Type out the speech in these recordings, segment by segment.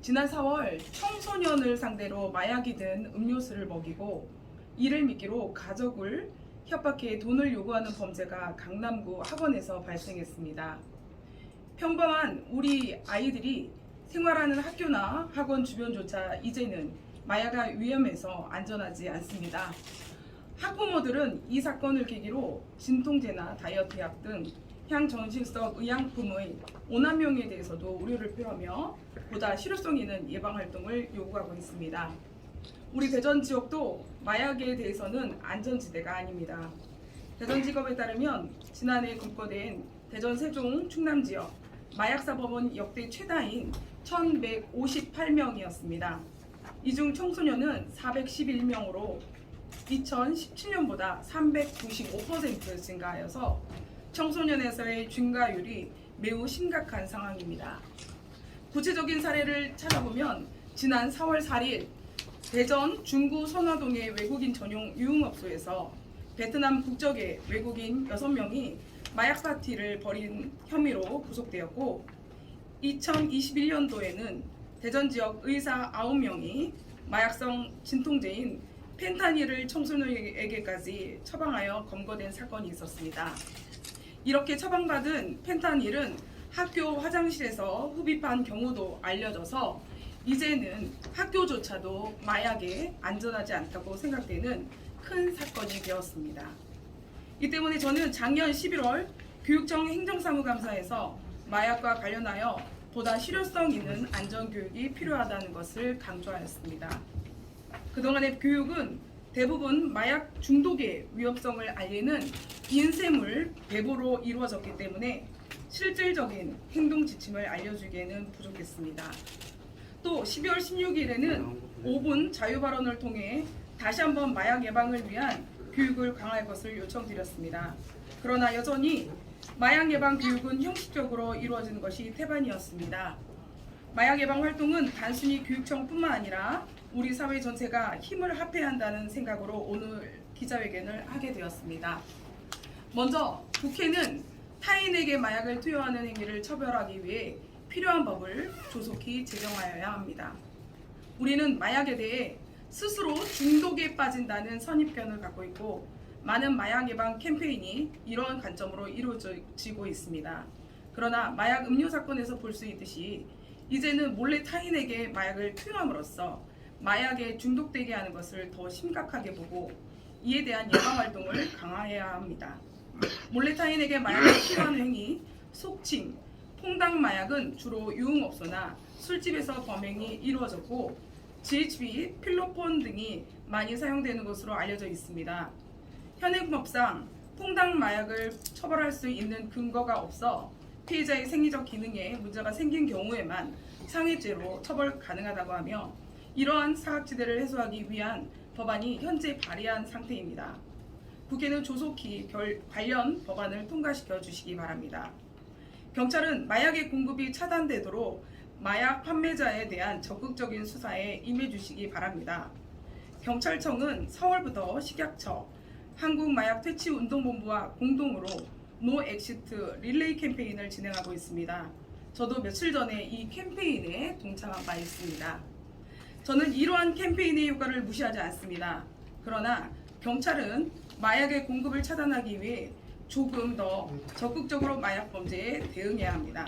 지난 4월 청소년을 상대로 마약이 든 음료수를 먹이고 이를 미끼로 가족을 협박해 돈을 요구하는 범죄가 강남구 학원에서 발생했습니다. 평범한 우리 아이들이 생활하는 학교나 학원 주변조차 이제는 마약의 위험해서 안전하지 않습니다. 학부모들은 이 사건을 계기로 진통제나 다이어트 약 등 향정신성 의약품의 오남용에 대해서도 우려를 표하며 보다 실효성 있는 예방활동을 요구하고 있습니다. 우리 대전 지역도 마약에 대해서는 안전지대가 아닙니다. 대전지검에 따르면 지난해 검거된 대전, 세종, 충남 지역 마약사범은 역대 최다인 1,158명이었습니다. 이 중 청소년은 411명으로 2017년보다 395% 증가하여서 청소년에서의 증가율이 매우 심각한 상황입니다. 구체적인 사례를 찾아보면 지난 4월 4일 대전 중구 선화동의 외국인 전용 유흥업소에서 베트남 국적의 외국인 6명이 마약 파티를 벌인 혐의로 구속되었고, 2021년도에는 대전 지역 의사 9명이 마약성 진통제인 펜타닐을 청소년에게까지 처방하여 검거된 사건이 있었습니다. 이렇게 처방받은 펜타닐은 학교 화장실에서 흡입한 경우도 알려져서 이제는 학교조차도 마약에 안전하지 않다고 생각되는 큰 사건이 되었습니다. 이 때문에 저는 작년 11월 교육청 행정사무감사에서 마약과 관련하여 보다 실효성 있는 안전교육이 필요하다는 것을 강조하였습니다. 그동안의 교육은 대부분 마약 중독의 위험성을 알리는 인쇄물 배부로 이루어졌기 때문에 실질적인 행동 지침을 알려주기에는 부족했습니다. 또 12월 16일에는 5분 자유발언을 통해 다시 한번 마약 예방을 위한 교육을 강화할 것을 요청드렸습니다. 그러나 여전히 마약 예방 교육은 형식적으로 이루어지는 것이 태반이었습니다. 마약 예방 활동은 단순히 교육청뿐만 아니라 우리 사회 전체가 힘을 합해야 한다는 생각으로 오늘 기자회견을 하게 되었습니다. 먼저 국회는 타인에게 마약을 투여하는 행위를 처벌하기 위해 필요한 법을 조속히 제정하여야 합니다. 우리는 마약에 대해 스스로 중독에 빠진다는 선입견을 갖고 있고, 많은 마약 예방 캠페인이 이러한 관점으로 이루어지고 있습니다. 그러나 마약 음료 사건에서 볼 수 있듯이 이제는 몰래 타인에게 마약을 투여함으로써 마약에 중독되게 하는 것을 더 심각하게 보고 이에 대한 예방 활동을 강화해야 합니다. 몰래 타인에게 마약을 투여하는 행위, 속칭, 퐁당 마약은 주로 유흥업소나 술집에서 범행이 이루어졌고 GHB, 필로폰 등이 많이 사용되는 것으로 알려져 있습니다. 현행법상 퐁당 마약을 처벌할 수 있는 근거가 없어 피해자의 생리적 기능에 문제가 생긴 경우에만 상해죄로 처벌 가능하다고 하며, 이러한 사각지대를 해소하기 위한 법안이 현재 발의한 상태입니다. 국회는 조속히 관련 법안을 통과시켜 주시기 바랍니다. 경찰은 마약의 공급이 차단되도록 마약 판매자에 대한 적극적인 수사에 임해 주시기 바랍니다. 경찰청은 4월부터 식약처, 한국마약퇴치운동본부와 공동으로 노 엑시트 릴레이 캠페인을 진행하고 있습니다. 저도 며칠 전에 이 캠페인에 동참한 바 있습니다. 저는 이러한 캠페인의 효과를 무시하지 않습니다. 그러나 경찰은 마약의 공급을 차단하기 위해 조금 더 적극적으로 마약 범죄에 대응해야 합니다.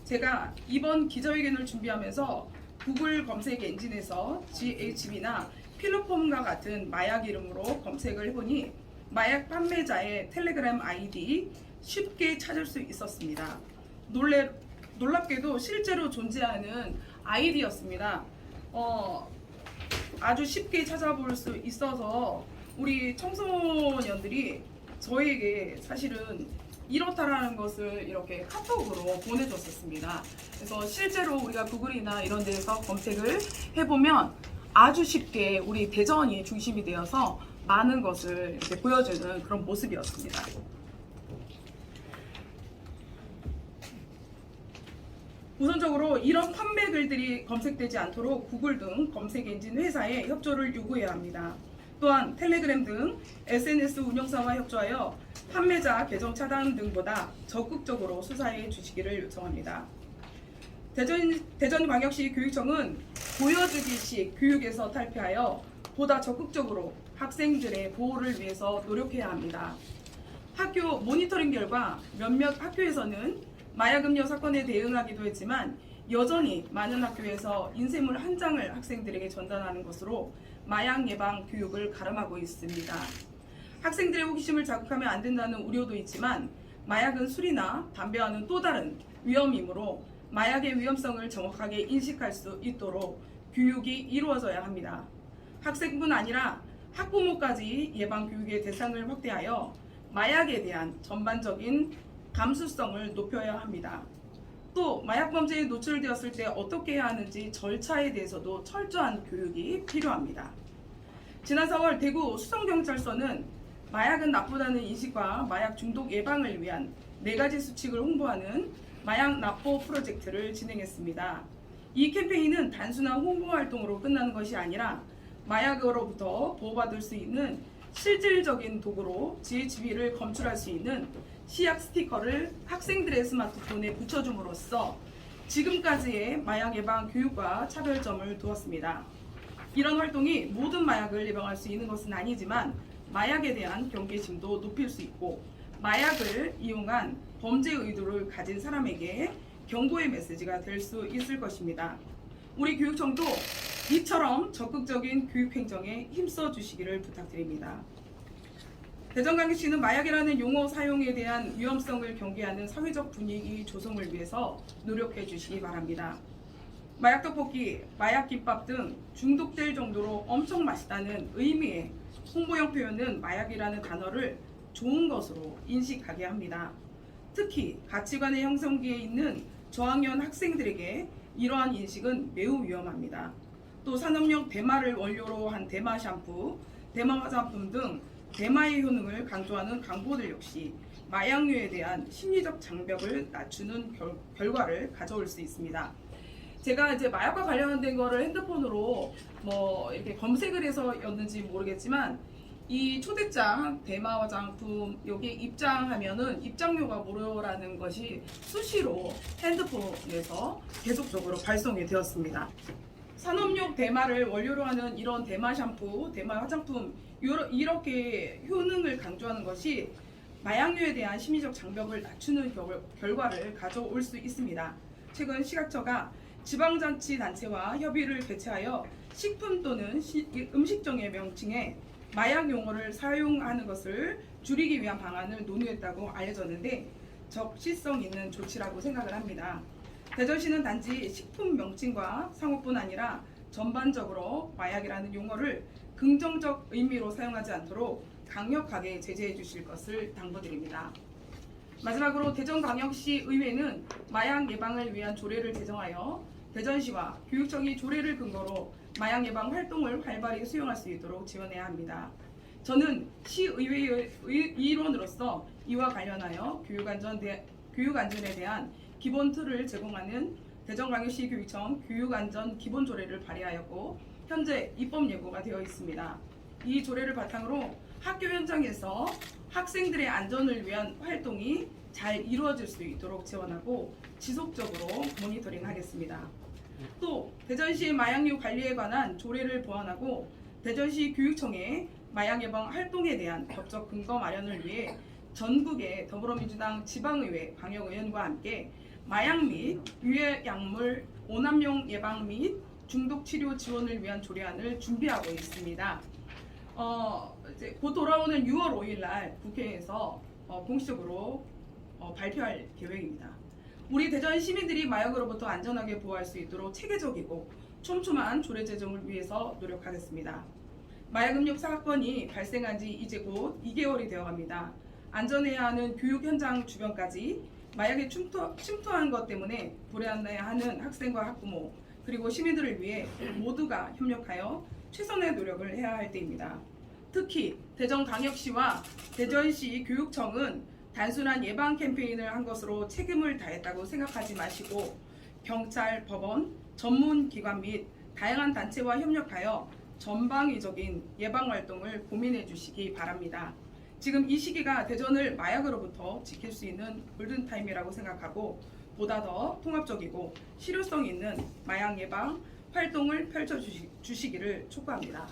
제가 이번 기자회견을 준비하면서 구글 검색 엔진에서 GHB나 필로폼과 같은 마약 이름으로 검색을 해보니 마약 판매자의 텔레그램 아이디 쉽게 찾을 수 있었습니다. 놀랍게도 실제로 존재하는 아이디였습니다. 아주 쉽게 찾아볼 수 있어서 우리 청소년들이 저에게 사실은 이렇다라는 것을 이렇게 카톡으로 보내줬었습니다. 그래서 실제로 우리가 구글이나 이런 데서 검색을 해보면 아주 쉽게 우리 대전이 중심이 되어서 많은 것을 이렇게 보여주는 그런 모습이었습니다. 우선적으로 이런 판매 글들이 검색되지 않도록 구글 등 검색 엔진 회사에 협조를 요구해야 합니다. 또한 텔레그램 등 SNS 운영사와 협조하여 판매자 계정 차단 등보다 적극적으로 수사해 주시기를 요청합니다. 대전광역시 교육청은 보여주기식 교육에서 탈피하여 보다 적극적으로 학생들의 보호를 위해서 노력해야 합니다. 학교 모니터링 결과 몇몇 학교에서는 마약 음료 사건에 대응하기도 했지만 여전히 많은 학교에서 인쇄물 한 장을 학생들에게 전달하는 것으로 마약 예방 교육을 가름하고 있습니다. 학생들의 호기심을 자극하면 안 된다는 우려도 있지만 마약은 술이나 담배와는 또 다른 위험이므로 마약의 위험성을 정확하게 인식할 수 있도록 교육이 이루어져야 합니다. 학생뿐 아니라 학부모까지 예방 교육의 대상을 확대하여 마약에 대한 전반적인 감수성을 높여야 합니다. 또 마약 범죄에 노출되었을 때 어떻게 해야 하는지 절차에 대해서도 철저한 교육이 필요합니다. 지난 4월 대구 수성경찰서는 마약은 나쁘다는 인식과 마약 중독 예방을 위한 4가지 수칙을 홍보하는 마약 납보 프로젝트를 진행했습니다. 이 캠페인은 단순한 홍보 활동으로 끝나는 것이 아니라 마약으로부터 보호받을 수 있는 실질적인 도구로 GHB를 검출할 수 있는 시약 스티커를 학생들의 스마트폰에 붙여줌으로써 지금까지의 마약 예방 교육과 차별점을 두었습니다. 이런 활동이 모든 마약을 예방할 수 있는 것은 아니지만 마약에 대한 경계심도 높일 수 있고 마약을 이용한 범죄 의도를 가진 사람에게 경고의 메시지가 될 수 있을 것입니다. 우리 교육청도 이처럼 적극적인 교육 행정에 힘써 주시기를 부탁드립니다. 대전광역시는 마약이라는 용어 사용에 대한 위험성을 경계하는 사회적 분위기 조성을 위해서 노력해 주시기 바랍니다. 마약 떡볶이, 마약 김밥 등 중독될 정도로 엄청 맛있다는 의미의 홍보용 표현은 마약이라는 단어를 좋은 것으로 인식하게 합니다. 특히 가치관의 형성기에 있는 저학년 학생들에게 이러한 인식은 매우 위험합니다. 또 산업용 대마를 원료로 한 대마 샴푸, 대마 화장품 등 대마의 효능을 강조하는 광고들 역시 마약류에 대한 심리적 장벽을 낮추는 결과를 가져올 수 있습니다. 제가 이제 마약과 관련된 거를 핸드폰으로 뭐 이렇게 검색을 해서였는지 모르겠지만 이 초대장 대마 화장품 여기 입장하면은 입장료가 무료라는 것이 수시로 핸드폰에서 계속적으로 발송이 되었습니다. 산업용 대마를 원료로 하는 이런 대마 샴푸, 대마 화장품 이렇게 효능을 강조하는 것이 마약류에 대한 심리적 장벽을 낮추는 결과를 가져올 수 있습니다. 최근 시각처가 지방자치단체와 협의를 개최하여 식품 또는 음식점의 명칭에 마약 용어를 사용하는 것을 줄이기 위한 방안을 논의했다고 알려졌는데 적시성 있는 조치라고 생각을 합니다. 대전시는 단지 식품 명칭과 상호뿐 아니라 전반적으로 마약이라는 용어를 긍정적 의미로 사용하지 않도록 강력하게 제재해 주실 것을 당부드립니다. 마지막으로 대전광역시 의회는 마약 예방을 위한 조례를 제정하여 대전시와 교육청이 조례를 근거로 마약 예방 활동을 활발히 수용할 수 있도록 지원해야 합니다. 저는 시의회의 일원으로서 이와 관련하여 교육안전에 대한 기본 틀을 제공하는 대전광역시 교육청 교육안전 기본조례를 발의하였고 현재 입법 예고가 되어 있습니다. 이 조례를 바탕으로 학교 현장에서 학생들의 안전을 위한 활동이 잘 이루어질 수 있도록 지원하고 지속적으로 모니터링하겠습니다. 또 대전시 마약류 관리에 관한 조례를 보완하고 대전시 교육청의 마약 예방 활동에 대한 법적 근거 마련을 위해 전국의 더불어민주당 지방의회 광역의원과 함께 마약 및 유해 약물 오남용 예방 및 중독 치료 지원을 위한 조례안을 준비하고 있습니다. 이제 곧 돌아오는 6월 5일 날 국회에서 공식적으로 발표할 계획입니다. 우리 대전 시민들이 마약으로부터 안전하게 보호할 수 있도록 체계적이고 촘촘한 조례 제정을 위해서 노력하겠습니다. 마약 음료 사건이 발생한 지 이제 곧 2개월이 되어갑니다. 안전해야 하는 교육 현장 주변까지 마약에 침투한 것 때문에 불안해하는 학생과 학부모 그리고 시민들을 위해 모두가 협력하여 최선의 노력을 해야 할 때입니다. 특히 대전광역시와 대전시 교육청은 단순한 예방 캠페인을 한 것으로 책임을 다했다고 생각하지 마시고 경찰, 법원, 전문기관 및 다양한 단체와 협력하여 전방위적인 예방 활동을 고민해 주시기 바랍니다. 지금 이 시기가 대전을 마약으로부터 지킬 수 있는 골든타임이라고 생각하고 보다 더 통합적이고 실효성 있는 마약 예방 활동을 펼쳐 주시기를 촉구합니다.